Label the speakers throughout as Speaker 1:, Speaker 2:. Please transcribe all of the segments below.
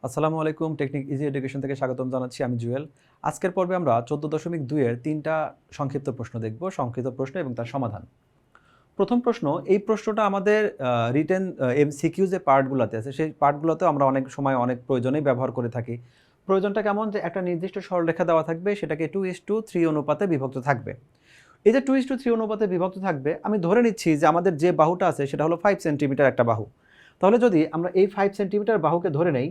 Speaker 1: আসসালামু আলাইকুম। Technique easy education থেকে স্বাগতম জানাচ্ছি। আমি জুয়েল। আজকের পর্বে আমরা 14.2 এর 3টা সংক্ষিপ্ত প্রশ্ন দেখব, সংক্ষিপ্ত প্রশ্ন এবং তার সমাধান। প্রথম প্রশ্ন, এই প্রশ্নটা আমাদের রিটেন এমসিকিউ যে পার্টগুলোতে আছে সেই পার্টগুলোতেও আমরা অনেক সময় অনেক প্রয়োজনেই ব্যবহার করে থাকি। প্রয়োজনটা কেমন, যে একটা নির্দিষ্ট সরলরেখা দেওয়া থাকবে, সেটাকে 2:3 অনুপাতে বিভক্ত থাকবে। এই যে 2:3 অনুপাতে বিভক্ত থাকবে, আমি ধরে নিচ্ছি যে আমাদের যে বাহুটা আছে সেটা হলো 5 সেন্টিমিটার একটা বাহু। তাহলে যদি আমরা এই 5 সেন্টিমিটার বাহুকে ধরে নেই,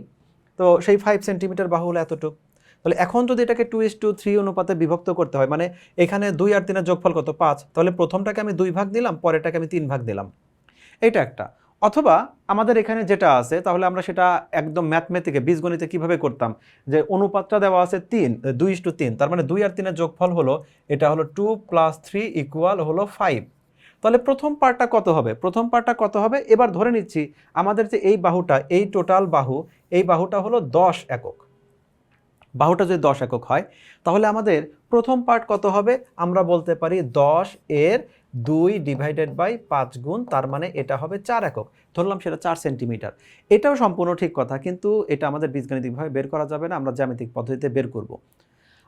Speaker 1: তো সেই 5 সেন্টিমিটার বাহু হলো এতটুক। তাহলে এখন যদি এটাকে 2:3 অনুপাতে বিভক্ত করতে হয়, মানে এখানে 2 আর 3 এর যোগফল কত? 5। তাহলে প্রথমটাকে আমি 2 ভাগ দিলাম, পরেরটাকে আমি 3 ভাগ দিলাম। এইটা একটা। অথবা আমাদের এখানে যেটা আছে, তাহলে আমরা সেটা একদম ম্যাথমেটিকে, বীজগণিতে কিভাবে করতাম, যে অনুপাতটা দেওয়া আছে 2:3, তার মানে 2 আর 3 এর যোগফল হলো, এটা হলো 2 + 3 = হলো 5। তাহলে প্রথম পার্টটা কত হবে? প্রথম পার্টটা কত হবে? এবার ধরে নিচ্ছি আমাদের যে এই বাহুটা, এই টোটাল বাহু, এই বাহুটা হলো 10 একক। বাহুটা যদি 10 একক হয়, তাহলে আমাদের প্রথম পার্ট কত হবে? আমরা বলতে পারি 10 এর 2/5 গুণ, তার মানে এটা হবে 4 একক। ধরলাম সেটা 4 সেন্টিমিটার। এটাও সম্পূর্ণ ঠিক কথা, কিন্তু এটা আমাদের বীজগাণিতিকভাবে বের করা যাবে না, আমরা জ্যামিতিক পদ্ধতিতে বের করব।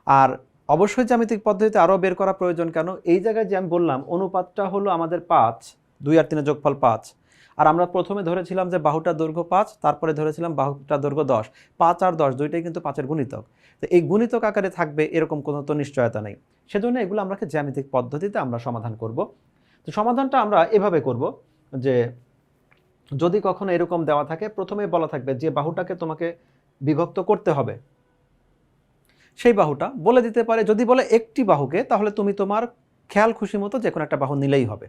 Speaker 1: আর অবশ্যই জ্যামিতিক পদ্ধতিতে আরও বের করা প্রয়োজন। কেন? এই জায়গায় যে আমি বললাম অনুপাতটা হলো আমাদের 5, 2 আর 3 এর যোগফল 5। আর আমরা প্রথমে ধরেছিলাম যে বাহুটার দৈর্ঘ্য 5, তারপরে ধরেছিলাম বাহুটার দৈর্ঘ্য 10। 5 আর 10 দুইটাই কিন্তু 5 এর গুণিতক। তো এই গুণিতক আকারে থাকবে এরকম কোনো তো নিশ্চয়তা নেই। সেজন্য এগুলো আমরা জ্যামিতিক পদ্ধতিতে আমরা সমাধান করব। তো সমাধানটা আমরা এভাবে করব যে, যদি কখনো এরকম দেওয়া থাকে, প্রথমে বলা থাকবে যে বাহুটাকে তোমাকে বিভক্ত করতে হবে, সেই বাহুটা বলে দিতে পারে। যদি বলে একটি বাহুকে, তাহলে তুমি তোমার খেয়াল খুশি মতো যে কোনো একটা বাহু নিলেই হবে।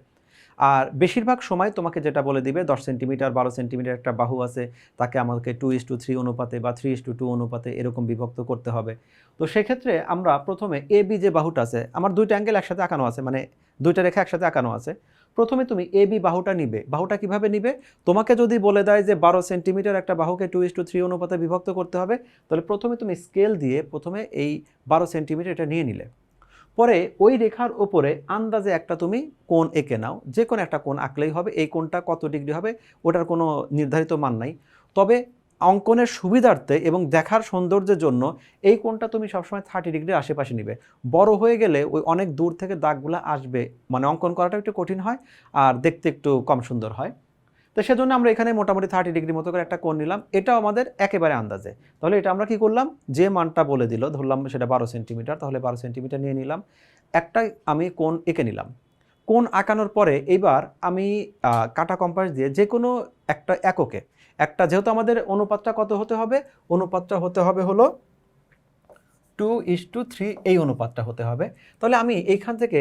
Speaker 1: আর বেশিরভাগ সময় তোমাকে যেটা বলে দিবে, 10 সেন্টিমিটার 12 সেন্টিমিটার একটা বাহু আছে, তাকে আমাকে 2:3 অনুপাতে বা 3:2 অনুপাতে এরকম বিভক্ত করতে হবে। তো সেক্ষেত্রে আমরা প্রথমে এ বি যে বাহুটা আছে, আমার দুইটা অ্যাঙ্গেল একসাথে আঁকানো আছে, মানে দুইটা রেখা একসাথে আঁকানো আছে। প্রথমে তুমি এ বি বাহুটা নিবে। বাহুটা কিভাবে নিবে? তোমাকে যদি বলে দেয় যে 12 সেন্টিমিটার একটা বাহুকে 2:3 অনুপাতে বিভক্ত করতে হবে, তাহলে প্রথমে তুমি স্কেল দিয়ে প্রথমে এই 12 সেন্টিমিটার এটা নিয়ে নিলে। পরে ওই রেখার ওপরে আন্দাজে একটা তুমি কোণ এঁকে নাও, যে কোনো একটা কোণ আঁকলেই হবে। এই কোণটা কত ডিগ্রি হবে ওটার কোনো নির্ধারিত মান নাই, তবে অঙ্কনের সুবিধার্থে এবং দেখার সৌন্দর্যের জন্য এই কোণটা তুমি সবসময় 30 ডিগ্রির আশেপাশে নিবে। বড় হয়ে গেলে ওই অনেক দূর থেকে দাগগুলো আসবে, মানে অঙ্কন করাটা একটু কঠিন হয় আর দেখতে একটু কম সুন্দর হয়। তো সেজন্য আমরা এখানে মোটামুটি 30 ডিগ্রি মতো করে একটা কোণ নিলাম। এটাও আমাদের একেবারে আন্দাজে। তাহলে এটা আমরা কি করলাম, যে মানটা বলে দিল, ধরলাম সেটা 12 সেন্টিমিটার, তাহলে 12 সেন্টিমিটার নিয়ে নিলাম। একটা আমি কোণ এঁকে নিলাম। কোণ আঁকানোর পরে এবার আমি কাঁটা কম্পাস দিয়ে যে কোনো একটা এককে, একটা, যেহেতু আমাদের অনুপাতটা কত হতে হবে, অনুপাতটা হতে হবে হলো 2:3, এই অনুপাতটা হতে হবে। তাহলে আমি এইখান থেকে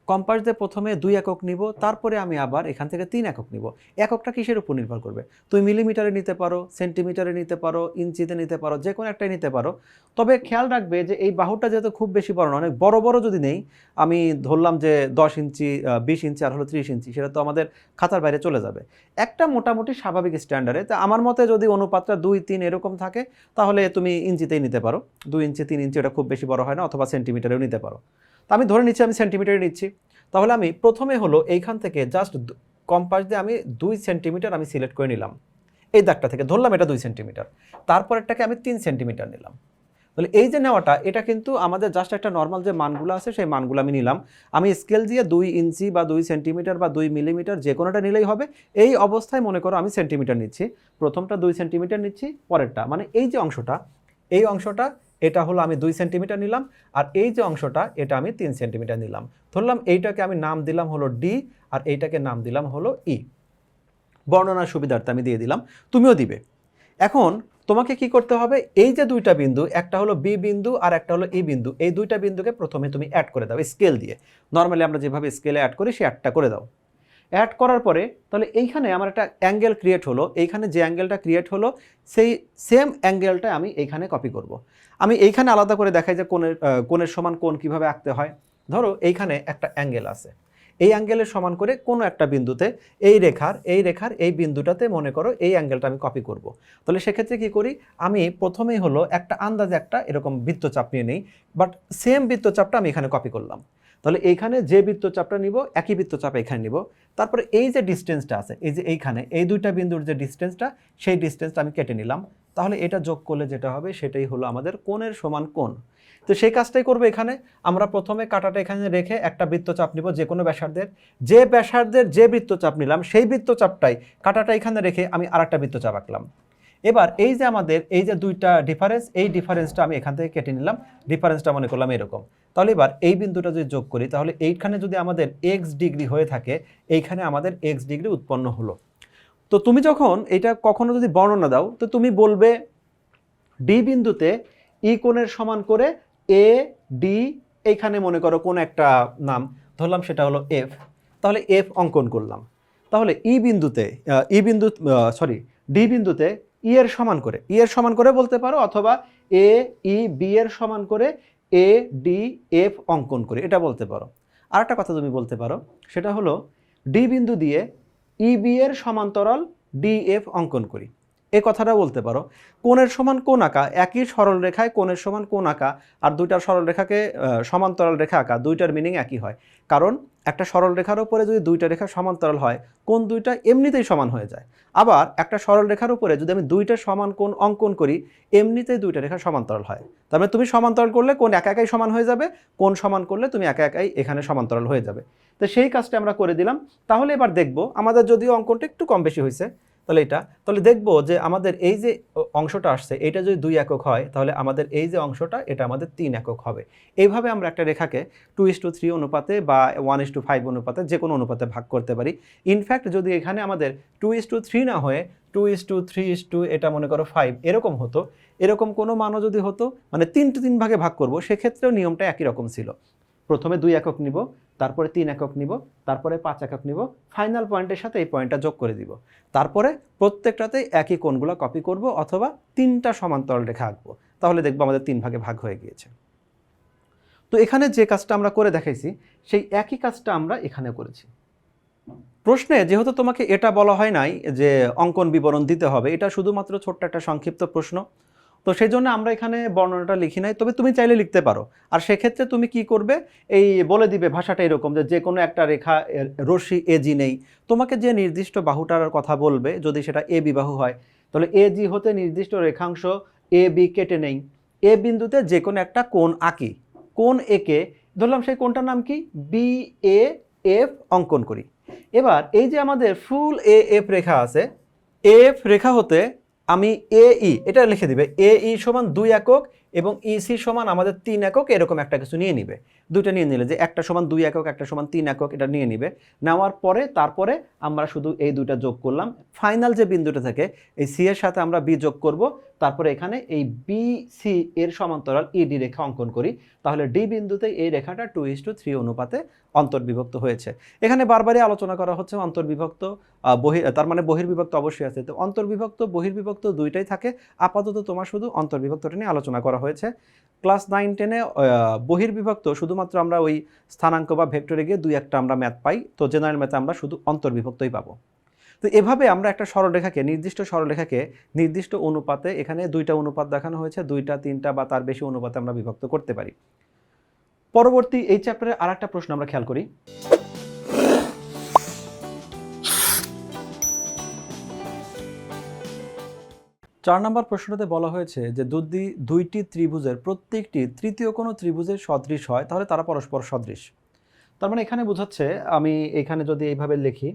Speaker 1: কম্পাস দিয়ে প্রথমে 2 একক নিব, তারপরে আমি আবার এখান থেকে 3 একক নিব। এককটা কিসের উপর নির্ভর করবে? তুমি মিলিমিটারে নিতে পারো, সেন্টিমিটারে নিতে পারো, ইঞ্চিতে নিতে পারো, যে কোনো একটাই নিতে পারো। তবে খেয়াল রাখবে যে এই বাহুটা যেহেতু খুব বেশি বড় না, অনেক বড় বড় যদি নেই, আমি ধরলাম যে 10 ইঞ্চি, 20 ইঞ্চি আর হলো 30 ইঞ্চি, সেটা তো আমাদের খাতার বাইরে চলে যাবে। একটা মোটামুটি স্বাভাবিক স্ট্যান্ডার্ডে, তা আমার মতে যদি অনুপাতটা 2-3 এরকম থাকে, তাহলে তুমি ইঞ্চিতেই নিতে পারো। 2 ইঞ্চি 3 ইঞ্চি, এটা খুব বেশি বড় হয় না, অথবা সেন্টিমিটারেও নিতে পারো। তা আমি ধরে নিচ্ছি আমি সেন্টিমিটারে নিচ্ছি। তাহলে আমি প্রথমে হলো এইখান থেকে জাস্ট কম্পাস দিয়ে আমি 2 সেন্টিমিটার আমি সিলেক্ট করে নিলাম। এই দাগটা থেকে ধরলাম এটা 2 সেন্টিমিটার। তারপরেরটাকে আমি 3 সেন্টিমিটার নিলাম। তাহলে এই যে নেওয়াটা, এটা কিন্তু আমাদের জাস্ট একটা নর্মাল যে মানগুলো আছে সেই মানগুলো আমি নিলাম। আমি স্কেল দিয়ে 2 ইঞ্চি বা 2 সেন্টিমিটার বা 2 মিলিমিটার যে কোনোটা নিলেই হবে। এই অবস্থায় মনে করো আমি সেন্টিমিটার নিচ্ছি। প্রথমটা 2 সেন্টিমিটার নিচ্ছি, পরেরটা মানে এই যে অংশটা, এই অংশটা, এটা হলো আমি 2 সেন্টিমিটার নিলাম। আর এই যে অংশটা, এটা আমি 3 সেন্টিমিটার নিলাম। ধরলাম এইটাকে আমি নাম দিলাম হলো ডি, আর এইটাকে নাম দিলাম হলো ই। বর্ণনার সুবিধার্থে আমি দিয়ে দিলাম, তুমিও দিবে। এখন তোমাকে কি করতে হবে, এই যে দুইটা বিন্দু, একটা হলো বি বিন্দু আর একটা হলো ই বিন্দু, এই দুইটা বিন্দুকে প্রথমে তুমি অ্যাড করে দাও স্কেল দিয়ে। নর্মালি আমরা যেভাবে স্কেলে অ্যাড করি, সে অ্যাডটা করে দাও। অ্যাড করার পরে তাহলে এইখানে আমার একটা অ্যাঙ্গেল ক্রিয়েট হলো। এইখানে যে অ্যাঙ্গেলটা ক্রিয়েট হলো, সেই সেম অ্যাঙ্গেলটা আমি এইখানে কপি করব। আমি এইখানে আলাদা করে দেখাই যে কোণের সমান কোণ কীভাবে আঁকতে হয়। ধরো এইখানে একটা অ্যাঙ্গেল আছে, এই অ্যাঙ্গেলের সমান করে কোনো একটা বিন্দুতে, এই রেখার এই বিন্দুটাতে মনে করো এই অ্যাঙ্গেলটা আমি কপি করব। তাহলে সেক্ষেত্রে কি করি, আমি প্রথমেই হলো একটা আন্দাজে একটা এরকম বৃত্তচাপ নিয়ে নেই, বাট সেম বৃত্তচাপটা আমি এখানে কপি করলাম। তাহলে এইখানে যে বৃত্তচাপটা নিব, একই বৃত্তচাপ এখানে নিব। তারপরে এই যে ডিস্টেন্সটা আছে, এই যে এইখানে এই দুইটা বিন্দুর যে ডিস্টেন্সটা, সেই ডিস্টেন্সটা আমি কেটে নিলাম। তাহলে এটা যোগ করলে যেটা হবে সেটাই হলো আমাদের কোণের সমান কোণ। তো সেই কাজটাই করবে এখানে। আমরা প্রথমে কাঁটাটা এখানে রেখে একটা বৃত্তচাপ নিব যে কোনো ব্যাসার্ধের, যে ব্যাসার্ধের যে বৃত্তচাপ নিলাম সেই বৃত্তচাপটাই কাঁটাটা এখানে রেখে আমি আরেকটা বৃত্তচাপ আঁকলাম। এবার এই যে আমাদের এই যে দুইটা ডিফারেন্স, এই ডিফারেন্সটা আমি এখান থেকে কেটে নিলাম, ডিফারেন্সটা মনে করলাম এরকম। তাহলে এবার এই বিন্দুটা যদি যোগ করি তাহলে এইখানে যদি আমাদের এক্স ডিগ্রি হয়ে থাকে, এইখানে আমাদের এক্স ডিগ্রি উৎপন্ন হলো। তো তুমি যখন এটা কখনো যদি বর্ণনা দাও তো তুমি বলবে ডি বিন্দুতে ই কোণের সমান করে এ ডি, এইখানে মনে করো কোন একটা নাম ধরলাম, সেটা হলো এফ। তাহলে এফ অঙ্কন করলাম। তাহলে ডি বিন্দুতে ই এর সমান করে বলতে পারো, অথবা এ ই বি এর সমান করে এ ডি এফ অঙ্কন করি, এটা বলতে পারো। আর একটা কথা তুমি বলতে পারো, সেটা হলো ডি বিন্দু দিয়ে ই বি এর সমান্তরাল ডি এফ অঙ্কন করি, এই কথাটা বলতে পারো। কোণের সমান কোণ আঁকা, একই সরল রেখায় কোণের সমান কোণ আঁকা আর দুইটা সরল রেখাকে সমান্তরাল রেখা আঁকা, দুইটার মিনিং একই হয়। কারণ একটা সরল রেখার উপরে যদি দুইটা রেখা সমান্তরাল হয়, কোণ দুইটা এমনিতেই সমান হয়ে যায়। আবার একটা সরল রেখার উপরে যদি আমি দুইটা সমান কোণ অঙ্কন করি, এমনিতেই দুইটা রেখা সমান্তরাল হয়। তার মানে তুমি সমান্তরাল করলে কোণ একা একাই সমান হয়ে যাবে, কোণ সমান করলে তুমি একা একাই এখানে সমান্তরাল হয়ে যাবে। তো সেই কাজটা আমরা করে দিলাম। তাহলে এবার দেখব আমাদের যদিও অঙ্কনটা একটু কম বেশি হয়েছে, তাহলে দেখবো যে আমাদের এই যে অংশটা আসছে এটা যদি 2 একক হয়, তাহলে আমাদের এই যে অংশটা এটা আমাদের 3 একক হবে। এইভাবে আমরা একটা রেখাকে 2:3 অনুপাতে বা 1:5 অনুপাতে যে কোনো অনুপাতে ভাগ করতে পারি। ইনফ্যাক্ট যদি এখানে আমাদের 2:3 না হয়ে 2:3 এটা মনে করো 5 এরকম হতো, এরকম কোনো মানও যদি হতো, মানে 3 ভাগে ভাগ করব, সেক্ষেত্রেও নিয়মটা একই রকম ছিল। প্রথমে 2 একক নিব, তারপরে 3 একক নিব, তারপরে 5 একক নিব, ফাইনাল পয়েন্টের সাথে এই পয়েন্টটা যোগ করে দিব। তারপরে প্রত্যেকটাতেই একই কোণগুলো কপি করব, অথবা 3টা সমান্তরাল রেখা আঁকবো। তাহলে দেখবো আমাদের 3 ভাগে ভাগ হয়ে গিয়েছে। তো এখানে যে কাজটা আমরা করে দেখাইছি সেই একই কাজটা আমরা এখানে করেছি। প্রশ্নে যেহেতু তোমাকে এটা বলা হয় নাই যে অঙ্কন বিবরণ দিতে হবে, এটা শুধুমাত্র ছোট্ট একটা সংক্ষিপ্ত প্রশ্ন, তো সেই জন্য আমরা এখানে বর্ণনাটা লিখি নাই। তবে তুমি চাইলে লিখতে পারো। আর সেক্ষেত্রে তুমি কি করবে, এই বলে দিবে ভাষাটা এরকম যে কোনো একটা রেখা রশ্মি এজি নেই, তোমাকে যে নির্দিষ্ট বাহুটার কথা বলবে, যদি সেটা এ বি বাহু হয় তাহলে এজি হতে নির্দিষ্ট রেখাংশ এ বি কেটে নেই, এ বিন্দুতে যে কোনো একটা কোণ আঁকি, কোণ একে ধরলাম সেই কোণটার নাম কি বি এ এফ অঙ্কন করি। এবার এই যে আমাদের ফুল এ এফ রেখা আছে, এফ রেখা হতে আমি এ ই এটা লিখে দিবে, এ ই সমান 2 একক এবং ইসি সমান আমাদের 3 একক, এরকম একটা কিছু নিয়ে নিবে। দুইটা নিয়ে নিলে যে একটা সমান 2 একক একটা সমান 3 একক, এটা নিয়ে নিবে। নেওয়ার পরে তারপরে আমরা শুধু এই দুইটা যোগ করলাম, ফাইনাল যে বিন্দুটা থেকে এই সি এর সাথে আমরা বি যোগ করব, তারপরে এখানে এই বি সি এর সমান্তরাল ইডি রেখা অঙ্কন করি। তাহলে ডি বিন্দুতে এই রেখাটা 2:3 অনুপাতে অন্তর্বিভক্ত হয়েছে। এখানে বারবারই আলোচনা করা হচ্ছে অন্তর্বিভক্ত তার মানে বহির্বিভক্ত অবশ্যই আছে, তো অন্তর্বিভক্ত বহির্বিভক্ত দুইটাই থাকে। আপাতত তোমার শুধু অন্তর্বিভক্তটা নিয়ে আলোচনা করা হয়েছে। ক্লাস 9-10-এ বহির্বিভক্ত শুধুমাত্র আমরা ওই স্থানাঙ্ক বা ভেক্টরে গিয়ে 2-1টা আমরা ম্যাথ পাই, তো জেনারেল ম্যাথে আমরা শুধু অন্তর্বিভক্তই পাবো। তো এভাবে আমরা একটা সরলরেখাকে নির্দিষ্ট অনুপাতে, এখানে 2টা অনুপাত দেখানো হয়েছে, 2টা 3টা বা তার বেশি অনুপাতে আমরা বিভক্ত করতে পারি। পরবর্তী এই চ্যাপ্টারে আরেকটা প্রশ্ন আমরা খেয়াল করি। 4 নম্বর প্রশ্নতে বলা হয়েছে যে যদি দুইটি ত্রিভুজের প্রত্যেকটি তৃতীয় কোনো ত্রিভুজের সদৃশ হয় তাহলে তারা পরস্পর সদৃশ। তার মানে এখানে বোঝাচ্ছে, আমি এখানে যদি এইভাবে লিখি,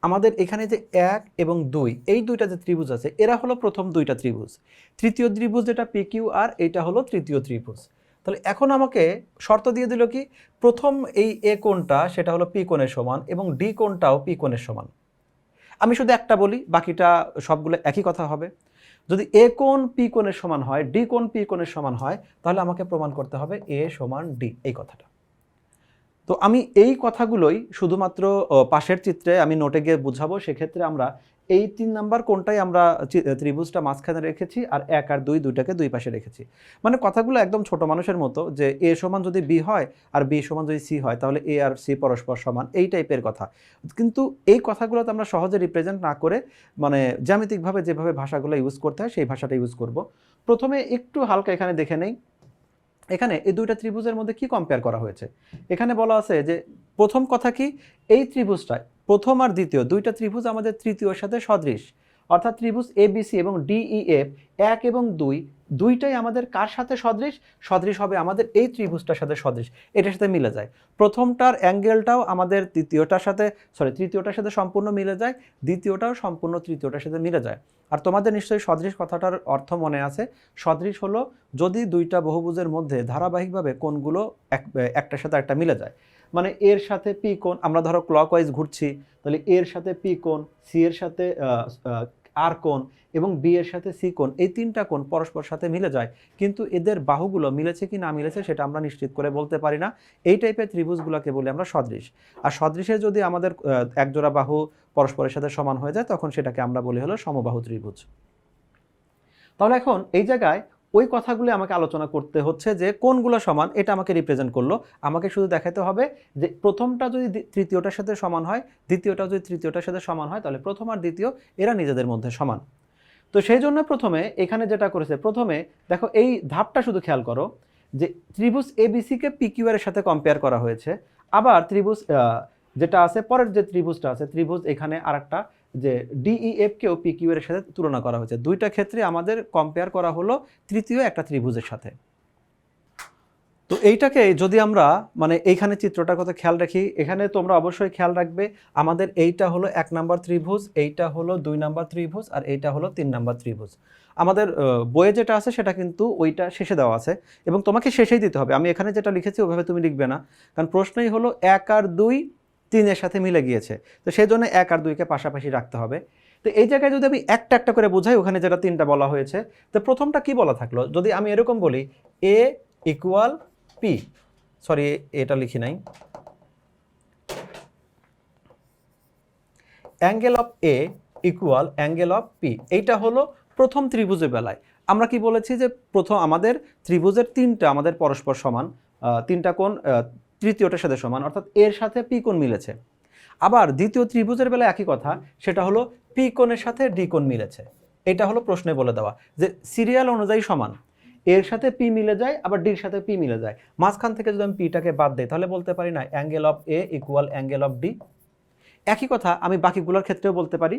Speaker 1: আমাদের এখানে যে 1 এবং 2 এই দুইটা যে ত্রিভুজ আছে এরা হলো প্রথম দুইটা ত্রিভুজ, তৃতীয় ত্রিভুজ যেটা PQ আর এটা হলো তৃতীয় ত্রিভুজ। তাহলে এখন আমাকে শর্ত দিয়ে দিল কি, প্রথম এই এ কোণটা সেটা হলো পি কোণের সমান এবং ডি কোণটাও পি কোণের সমান। আমি শুধু একটা বলি, বাকিটা সবগুলো একই কথা হবে। যদি এ কোণ পি কোণের সমান হয়, ডি কোণ পি কোণের সমান হয়, তাহলে আমাকে প্রমাণ করতে হবে এ সমান ডি, এই কথাটা। তো আমি এই কথাগুলোই শুধুমাত্র পাশের চিত্রে আমি নোটে গিয়ে বুঝাবো। সেক্ষেত্রে আমরা এই 3 নাম্বার কোণটাই আমরা ত্রিভুজটা মাঝখানে রেখেছি, আর 1 আর 2 দুইটাকে দুই পাশে রেখেছি। মানে কথাগুলো একদম ছোট মানুষের মতো, যে এ সমান যদি বি হয় আর বি সমান যদি সি হয় তাহলে এ আর সি পরস্পর সমান, এই টাইপের কথা। কিন্তু এই কথাগুলোতে আমরা সহজে রিপ্রেজেন্ট না করে, মানে জ্যামিতিকভাবে যেভাবে ভাষাগুলো ইউজ করতে হয় সেই ভাষাটা ইউজ করব। প্রথমে একটু হালকা এখানে দেখে নেই, এখানে এই দুইটা ত্রিভুজের মধ্যে কি কম্পেয়ার করা হয়েছে। এখানে বলা আছে যে প্রথম কথা কি, এই ত্রিভুজটায় প্রথম আর দ্বিতীয় দুইটা ত্রিভুজ আমাদের তৃতীয়র সাথে সদৃশ, অর্থাৎ ত্রিভুজ এবিসি এবং ডিইএফ 1 এবং 2 দুইটাই আমাদের কার সাথে সদৃশ? সদৃশ হবে আমাদের এই ত্রিভুজটার সাথে সদৃশ, এটার সাথে মিলে যায়। প্রথমটার অ্যাঙ্গেলটাও আমাদের তৃতীয়টার সাথে সম্পূর্ণ মিলে যায়, দ্বিতীয়টাও সম্পূর্ণ তৃতীয়টার সাথে মিলে যায়। আর তোমাদের নিশ্চয়ই সদৃশ কথাটার অর্থ মনে আছে। সদৃশ হলো যদি দুইটা বহুভুজের মধ্যে ধারাবাহিকভাবে কোণগুলো একটার সাথে একটা মিলে যায়। মানে এর সাথে পি কোণ, আমরা ধরো ক্লকওয়াইজ ঘুরছি, তাহলে এর সাথে পি কোণ, সি এর সাথে আর কোণ এবং বি এর সাথে সি কোণ, এই তিনটা কোণ পরস্পর সাথে মিলে যায়, কিন্তু এদের বাহুগুলো মিলেছে কি না মিলেছে সেটা আমরা নিশ্চিত করে বলতে পারি না। এই টাইপের ত্রিভুজগুলোকে বলি আমরা সদৃশ। আর সদৃশের যদি আমাদের একজোড়া বাহু পরস্পরের সাথে সমান হয়ে যায় তখন সেটাকে আমরা বলি হলো সমবাহু ত্রিভুজ। তাহলে এখন এই জায়গায় ওই কথাগুলো আমাকে আলোচনা করতে হচ্ছে যে কোনগুলো সমান, এটা আমাকে রিপ্রেজেন্ট করলো। আমাকে শুধু দেখাতে হবে যে প্রথমটা যদি তৃতীয়টার সাথে সমান হয়, দ্বিতীয়টা যদি তৃতীয়টার সাথে সমান হয়, তাহলে প্রথম আর দ্বিতীয় এরা নিজেদের মধ্যে সমান। তো সেই জন্য প্রথমে এখানে যেটা করেছে, প্রথমে দেখো এই ধাপটা শুধু খেয়াল করো যে ত্রিভুজ এবিসিকে পিকিউ এর সাথে কম্পেয়ার করা হয়েছে। আবার ত্রিভুজ যেটা আছে পরের যে ত্রিভুজটা আছে, ত্রিভুজ এখানে আরেকটা যে ডিইএফকেও পিকিউ এর সাথে তুলনা করা হয়েছে। দুইটা ক্ষেত্রে আমাদের কম্পেয়ার করা হলো তৃতীয় একটা ত্রিভুজের সাথে। তো এইটাকে যদি আমরা মানে এইখানে চিত্রটার কথা খেয়াল রাখি, এখানে তোমরা অবশ্যই খেয়াল রাখবে আমাদের এইটা হলো 1 নাম্বার ত্রিভুজ, এইটা হলো 2 নাম্বার ত্রিভুজ, আর এইটা হলো 3 নাম্বার ত্রিভুজ। আমাদের বইয়ে যেটা আছে সেটা কিন্তু ওইটা শেষে দেওয়া আছে এবং তোমাকে শেষেই দিতে হবে। আমি এখানে যেটা লিখেছি ওইভাবে তুমি লিখবে না, কারণ প্রশ্নই হলো 1 আর 2 3 এর সাথে মিলে গিয়েছে, তো সেই জন্য 1 আর 2কে পাশাপাশি রাখতে হবে। তো এই জায়গায় যদি আমি একটা একটা করে বোঝাই, ওখানে যেটা 3টা বলা হয়েছে, তো প্রথমটা কি বলা থাকলো, যদি আমি এরকম বলি এ ইকুয়াল পি, সরি এটা লিখি নাই, angle of A equal angle of P, এইটা হলো প্রথম ত্রিভুজের বেলায়। আমরা কি বলেছি যে প্রথম আমাদের ত্রিভুজের তিনটা আমাদের পরস্পর সমান, তিনটা কোণ তৃতীয়টার সাথে সমান, অর্থাৎ এর সাথে পি কোণ মিলেছে। আবার দ্বিতীয় ত্রিভুজের বেলায় একই কথা, সেটা হলো পি কোণের সাথে ডি কোণ মিলেছে। এটা হলো প্রশ্নে বলে দেওয়া যে সিরিয়াল অনুযায়ী সমান, এর সাথে পি মিলে যায় আবার ডির সাথে পি মিলে যায়, মাঝখান থেকে যদি আমি পিটাকে বাদ দিই তাহলে বলতে পারি না angle of A equal angle of D. একই কথা আমি বাকিগুলোর ক্ষেত্রেও বলতে পারি।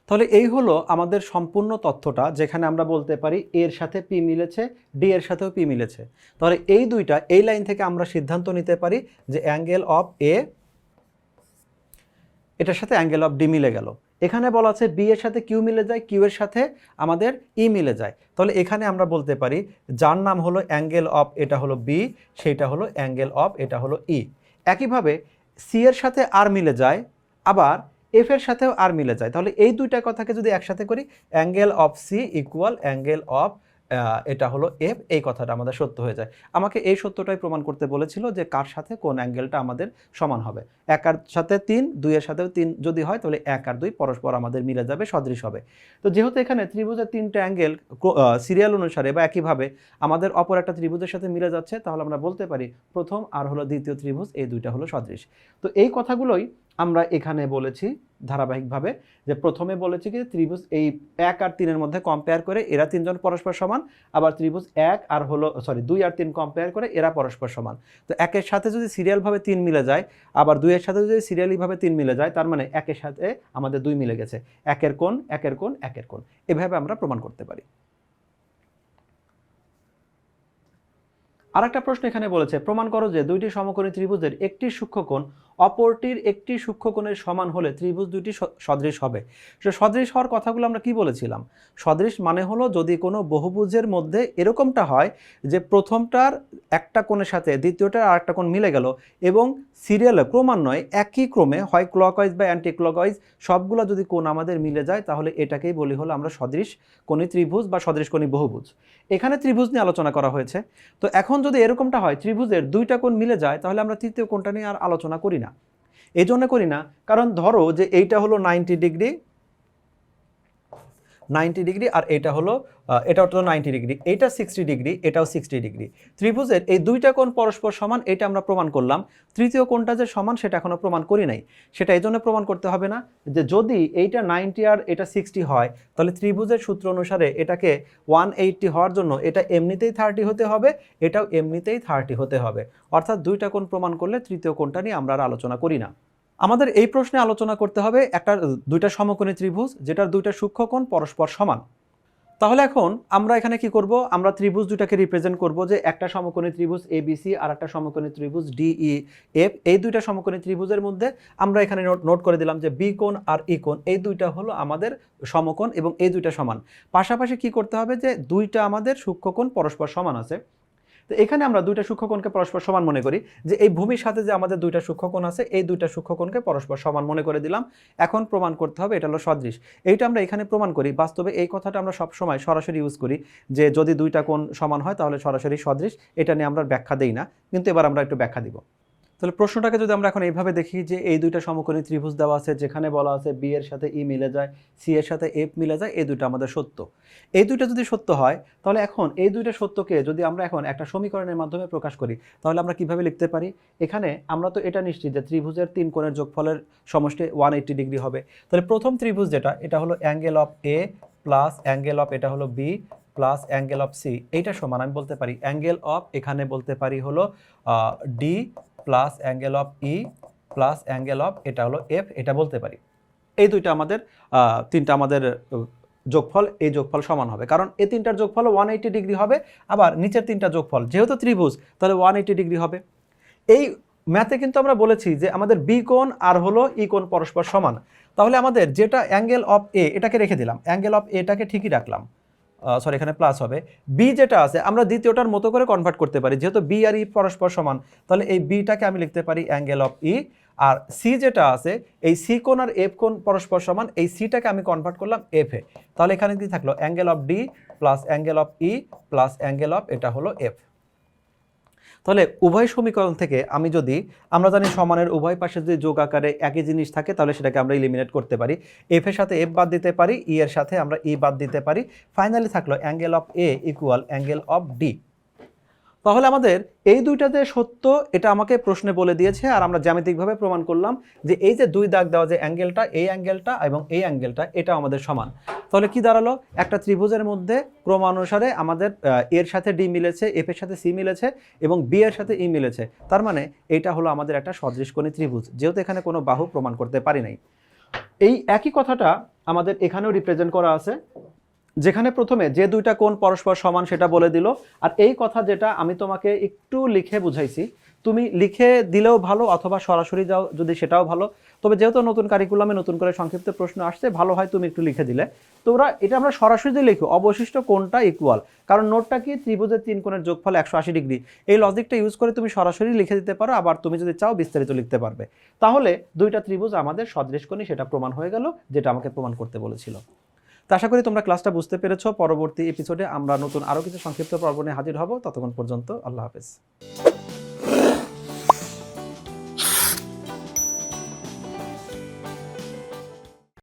Speaker 1: তাহলে এই হলো আমাদের সম্পূর্ণ তথ্যটা, যেখানে আমরা বলতে পারি এর সাথে পি মিলেছে, ডি এর সাথেও পি মিলেছে। তাহলে এই দুইটা, এই লাইন থেকে আমরা সিদ্ধান্ত নিতে পারি যে অ্যাঙ্গেল অফ এ এটার সাথে অ্যাঙ্গেল অফ ডি মিলে গেল। এখানে বলা আছে বি এর সাথে কিউ মিলে যায়, কিউ এর সাথে আমাদের ই মিলে যায়। তাহলে এখানে আমরা বলতে পারি যার নাম হলো অ্যাঙ্গেল অফ এটা হলো বি, সেইটা হলো অ্যাঙ্গেল অফ এটা হলো ই। একইভাবে সি এর সাথে আর মিলে যায়, আবার এফ এর সাথেও আর মিলে যায়। তাহলে এই দুইটা কথাকে যদি একসাথে করি, angle of C equal angle of এটা হলো এফ, এই কথাটা আমাদের সত্য হয়ে যায়। আমাকে এই সত্যটাই প্রমাণ করতে বলেছিল যে কার সাথে কোন অ্যাঙ্গেলটা আমাদের সমান হবে। 1 আর সাথে 3, 2 এর সাথেও 3 যদি হয় তাহলে 1 আর 2 পরস্পর আমাদের মিলে যাবে, সদৃশ হবে। তো যেহেতু এখানে ত্রিভুজের 3টে অ্যাঙ্গেল সিরিয়াল অনুসারে বা একইভাবে আমাদের অপর একটা ত্রিভুজের সাথে মিলে যাচ্ছে, তাহলে আমরা বলতে পারি প্রথম আর হলো দ্বিতীয় ত্রিভুজ এই দুইটা হলো সদৃশ। তো এই কথাগুলোই আমরা এখানে বলেছি ধারাবাহিকভাবে, যে প্রথমে বলেছি কি ত্রিভুজ এই 1 আর 3 এর মধ্যে কম্পেয়ার করে এরা তিনজন পরস্পর সমান, আবার ত্রিভুজ 1 আর হলো 2 আর 3 কম্পেয়ার করে এরা পরস্পর সমান। তো 1 এর সাথে যদি সিরিয়ালভাবে 3 মিলে যায়, আবার 2 এর সাথে যদি সিরিয়ালিভাবে 3 মিলে যায়, তার মানে 1 এর সাথে আমাদের 2 মিলে গেছে, 1 এর কোণ 1 এর কোণ 1 এর কোণ, এভাবে আমরা প্রমাণ করতে পারি। আরেকটা প্রশ্ন এখানে বলেছে প্রমাণ করো যে দুইটি সমকোণী ত্রিভুজের একটি সূক্ষ্মকোণ অপরটির একটি সূক্ষ্মকোণের সমান হলে ত্রিভুজ দুইটি সদৃশ হবে। সে সদৃশ হওয়ার কথাগুলো আমরা কি বলেছিলাম? সদৃশ মানে হলো যদি কোনো বহুভুজের মধ্যে এরকমটা হয় যে প্রথমটার একটা কোণের সাথে দ্বিতীয়টার আরেকটা কোণ মিলে গেল এবং সিরিয়ালে ক্রমান্বয়ে একই ক্রমে হয় ক্লকওয়াইজ বা অ্যান্টি ক্লকওয়াইজ সবগুলো যদি কোণ আমাদের মিলে যায়, তাহলে এটাকেই বলি হলো আমরা সদৃশ কোণী ত্রিভুজ বা সদৃশ কোণী বহুভুজ। এখানে ত্রিভুজ নিয়ে আলোচনা করা হয়েছে। তো এখন যদি এরকমটা হয় ত্রিভুজের দুইটা কোণ মিলে যায়, তাহলে আমরা তৃতীয় কোণটা নিয়ে আর আলোচনা করি না। এই জন্য করি না কারণ ধরো যে এইটা হলো 90 ডিগ্রি আর এটা হলো এটাও তো 90 ডিগ্রি, এটা 60 ডিগ্রি, এটাও 60 ডিগ্রি। ত্রিভুজের এই দুইটা কোণ পরস্পর সমান, এটা আমরা প্রমাণ করলাম। তৃতীয় কোণটা যে সমান সেটা এখনো প্রমাণ করি নাই। সেটা এই জন্য প্রমাণ করতে হবে না যে যদি এইটা 90 আর এটা 60 হয়, তাহলে ত্রিভুজের সূত্র অনুসারে এটাকে 180 হওয়ার জন্য এটা এমনিতেই 30 হতে হবে, এটাও এমনিতেই 30 হতে হবে। অর্থাৎ দুইটা কোণ প্রমাণ করলে তৃতীয় কোণটা নিয়ে আমরা আর আলোচনা করি না। আমাদের এই প্রশ্নে আলোচনা করতে হবে একটা দুইটা সমকোণী ত্রিভুজ যেটার দুইটা সূক্ষ্মকোণ পরস্পর সমান। তাহলে এখন আমরা এখানে কি করব, আমরা ত্রিভুজ দুটাকে রিপ্রেজেন্ট করব যে একটা সমকোণী ত্রিভুজ এবিসি আর একটা সমকোণী ত্রিভুজ ডিইএফ। এই দুইটা সমকোণী ত্রিভুজের মধ্যে আমরা এখানে নোট করে দিলাম যে বি কোণ আর ই কোণ এই দুইটা হলো আমাদের সমকোণ এবং এই দুইটা সমান। পাশাপাশি কি করতে হবে যে দুইটা আমাদের সূক্ষ্মকোণ পরস্পর সমান আছে। তো এখানে আমরা দুইটা সূক্ষ্মকোণকে পরস্পর সমান মনে করি, যে এই ভূমির সাথে যে আমাদের দুইটা সূক্ষ্মকোণ আছে এই দুইটা সূক্ষ্মকোণকে পরস্পর সমান মনে করে দিলাম। এখন প্রমাণ করতে হবে এটা হলো সদৃশ। এইটা আমরা এখানে প্রমাণ করি, বাস্তবে এই কথাটা আমরা সব সময় সরাসরি ইউজ করি যে যদি দুইটা কোণ সমান হয় তাহলে সরাসরি সদৃশ। এটা নিয়ে আমরা ব্যাখ্যা দেই না, কিন্তু এবার আমরা একটু ব্যাখ্যা দিব। তাহলে প্রশ্নটাকে যদি আমরা এখন এইভাবে দেখি যে এই দুইটা সমকোণী ত্রিভুজ দেওয়া আছে, যেখানে বলা আছে বি এর সাথে ই মিলে যায়, সি এর সাথে এফ মিলে যায়, এই দুইটা আমাদের সত্য। এই দুইটা যদি সত্য হয় তাহলে এখন এই দুইটা সত্যকে যদি আমরা এখন একটা সমীকরণের মাধ্যমে প্রকাশ করি তাহলে আমরা কিভাবে লিখতে পারি? এখানে আমরা তো এটা নিশ্চিত যে ত্রিভুজের তিন কোণের যোগফলের সমষ্টি 180 ডিগ্রি হবে। তাহলে প্রথম ত্রিভুজ যেটা, এটা হলো angle of A plus angle of এটা হলো B plus angle of C, এইটা সমান আমি বলতে পারি অ্যাঙ্গেল অফ এখানে বলতে পারি হলো D plus angle of E plus angle of এটা হলো এফ, এটা বলতে পারি। এই দুইটা আমাদের তিনটা আমাদের যোগফল, এই যোগফল সমান হবে, কারণ এই তিনটার যোগফল 180 ডিগ্রি হবে। আবার নিচের তিনটা যোগফল যেহেতু ত্রিভুজ তাহলে 180 ডিগ্রি হবে। এই ম্যাথে কিন্তু আমরা বলেছি যে আমাদের বি কোণ আর হলো ই কোণ পরস্পর সমান। তাহলে আমাদের যেটা অ্যাঙ্গেল অফ এ এটাকে রেখে দিলাম, অ্যাঙ্গেল অফ এটাকে ঠিকই রাখলাম, সরি এখানে প্লাস হবে। বি যেটা আছে আমরা দ্বিতীয়টার মতো করে কনভার্ট করতে পারি, যেহেতু বি আর ই পরস্পর সমান তাহলে এই বিটাকে আমি লিখতে পারি অ্যাঙ্গেল অফ ই। আর সি যেটা আছে এই সি কোণ আর এফ কোণ পরস্পর সমান, এই সিটাকে আমি কনভার্ট করলাম এফ এ। তাহলে এখানে কি থাকলো angle of D plus angle of E plus angle of এটা হলো এফ। তাহলে উভয় সমীকরণ থেকে আমি যদি, আমরা জানি সমানের উভয় পাশে যদি যোগ আকারে একই জিনিস থাকে তাহলে সেটাকে আমরা ইলিমিনেট করতে পারি। এফ এর সাথে এফ বাদ দিতে পারি, ই এর সাথে আমরা ই বাদ দিতে পারি। ফাইনালি থাকলো angle of A equal angle of D. তাহলে আমাদের এই দুইটা যে সত্য এটা আমাকে প্রশ্নে বলে দিয়েছে, আর আমরা জ্যামিতিকভাবে প্রমাণ করলাম যে এই যে দুই দাগ দেওয়া যে অ্যাঙ্গেলটা, এই অ্যাঙ্গেলটা এবং এই অ্যাঙ্গেলটা এটা আমাদের সমান। তাহলে কি দাঁড়ালো, একটা ত্রিভুজের মধ্যে ক্রমানুসারে আমাদের এর সাথে ডি মিলেছে, এফ এর সাথে সি মিলেছে এবং বি এর সাথে ই মিলেছে। তার মানে এইটা হলো আমাদের একটা সদৃশকোণী ত্রিভুজ, যেহেতু এখানে কোনো বাহু প্রমাণ করতে পারি নাই। এই একই কথাটা আমাদের এখানেও রিপ্রেজেন্ট করা আছে, যেখানে প্রথমে যে দুইটা কোণ পরস্পর সমান সেটা বলে দিল। আর এই কথা যেটা আমি তোমাকে একটু লিখে বুঝাইছি, তুমি লিখে দিলেও ভালো অথবা সরাসরি যাও যদি সেটাও ভালো। তবে যেহেতু নতুন কারিকুলামে নতুন করে সংক্ষিপ্ত প্রশ্ন আসছে, ভালো হয় তুমি একটু লিখে দিলে। তোমরা এটা আমরা সরাসরি যদি লিখো অবশিষ্ট কোণটা ইকুয়াল, কারণ নোটটা কি ত্রিভুজের তিন কোণের যোগফল 180 ডিগ্রি, এই লজিকটা ইউজ করে তুমি সরাসরি লিখে দিতে পারো। আবার তুমি যদি চাও বিস্তারিত লিখতে পারবে। তাহলে দুইটা ত্রিভুজ আমাদের সদৃশকোণী সেটা প্রমাণ হয়ে গেল, যেটা আমাকে প্রমাণ করতে বলেছিল। তো আশা করি তোমরা ক্লাসটা বুঝতে পেরেছো। পরবর্তী এপিসোডে আমরা নতুন আরও কিছু সংক্ষিপ্ত পর্ব নিয়ে হাজির হব। ততক্ষণ পর্যন্ত আল্লাহ হাফেজ।